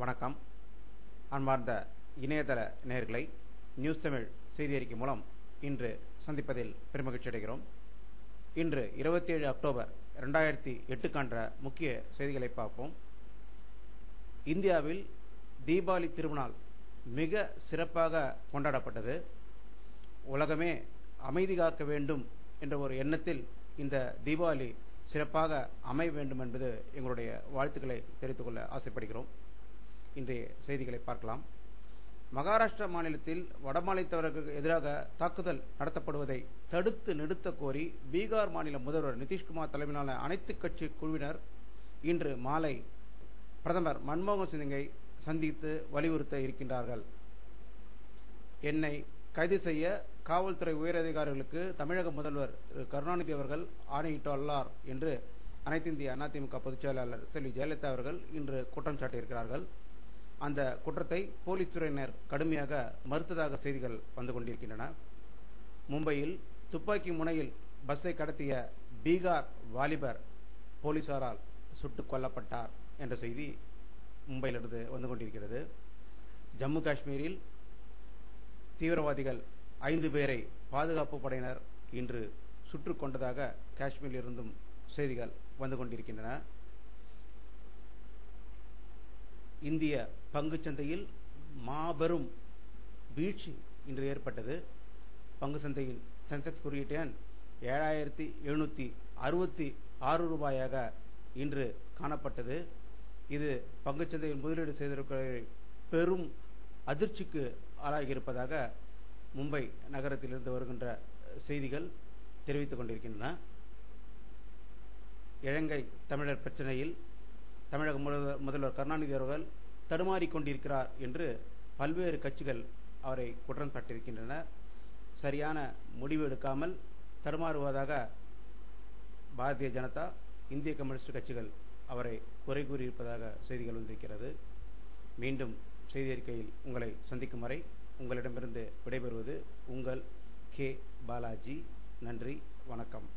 வணக்கம். அன்பார்ந்த இணையதள நேயர்களை நியூஸ் தமிழ் செய்தி அறிக்கை மூலம் இன்று சந்திப்பதில் பெருமகிழ்ச்சி அடைகிறோம். இன்று 27 அக்டோபர் 2008 முக்கிய செய்திகளை பார்ப்போம். இந்தியாவில் தீபாவளி திருநாள் மிக சிறப்பாக கொண்டாடப்பட்டது. உலகமே அமைதி காக்க வேண்டும் என்ற ஒரு எண்ணத்தில் இந்த தீபாவளி சிறப்பாக அமைய வேண்டும் என்பது எங்களுடைய வாழ்த்துக்களை தெரிவித்துக் கொள்ள ஆசைப்படுகிறோம். இன்றைய செய்திகளை பார்க்கலாம். மகாராஷ்டிரா மாநிலத்தில் வடமாநிலத்தவர்களுக்கு எதிராக தாக்குதல் நடத்தப்படுவதை தடுத்து நிறுத்த கோரி பீகார் மாநில முதல்வர் நிதிஷ்குமார் தலைமையிலான அனைத்து கட்சி குழுவினர் இன்று மாலை பிரதமர் மன்மோகன் சிங்கை சந்தித்து வலியுறுத்த இருக்கின்றார்கள். என்னை கைது செய்ய காவல்துறை உயரதிகாரிகளுக்கு தமிழக முதல்வர் கருணாநிதி அவர்கள் ஆணையிட்டுள்ளார் என்று அனைத்து இந்திய அதிமுக பொதுச் செயலாளர் செல்வி ஜெயலலிதா அவர்கள் இன்று குற்றம் சாட்டியிருக்கிறார்கள். அந்த குற்றத்தை போலீஸ் துறையினர் கடுமையாக மறுத்ததாக செய்திகள் வந்து கொண்டிருக்கின்றன. மும்பையில் துப்பாக்கி முனையில் பஸ்ஸை கடத்திய பீகார் வாலிபர் போலீசாரால் சுட்டுக் கொல்லப்பட்டார் என்ற செய்தி மும்பையிலிருந்து வந்து கொண்டிருக்கிறது. ஜம்மு காஷ்மீரில் தீவிரவாதிகள் 5 பேரை பாதுகாப்பு படையினர் இன்று சுட்டுக் கொண்டதாக காஷ்மீரில் இருந்தும் செய்திகள் வந்து கொண்டிருக்கின்றன. இந்திய பங்குச்சந்தையில் மாபெரும் வீழ்ச்சி இன்று ஏற்பட்டது. பங்கு சந்தையின் சென்செக்ஸ் குறியீட்டு எண் 7766 ரூபாயாக இன்று காணப்பட்டது. இது பங்குச்சந்தையில் முதலீடு செய்திருக்கிற பெரும் அதிர்ச்சிக்கு ஆளாகியிருப்பதாக மும்பை நகரத்திலிருந்து வருகின்ற செய்திகள் தெரிவித்துக் கொண்டிருக்கின்றன. இலங்கை தமிழர் பிரச்சனையில் தமிழக முதல்வர் கருணாநிதி அவர்கள் தடுமாறிக்கொண்டிருக்கிறார் என்று பல்வேறு கட்சிகள் அவரை குற்றம் சாட்டியிருக்கின்றன. சரியான முடிவு எடுக்காமல் தடுமாறுவதாக பாரதிய ஜனதா, இந்திய கம்யூனிஸ்ட் கட்சிகள் அவரை குறை கூறியிருப்பதாக செய்திகள் வந்திருக்கிறது. மீண்டும் செய்தி அறிக்கையில் உங்களை சந்திக்கும் வரை உங்களிடமிருந்து விடைபெறுவது உங்கள் கே பாலாஜி. நன்றி, வணக்கம்.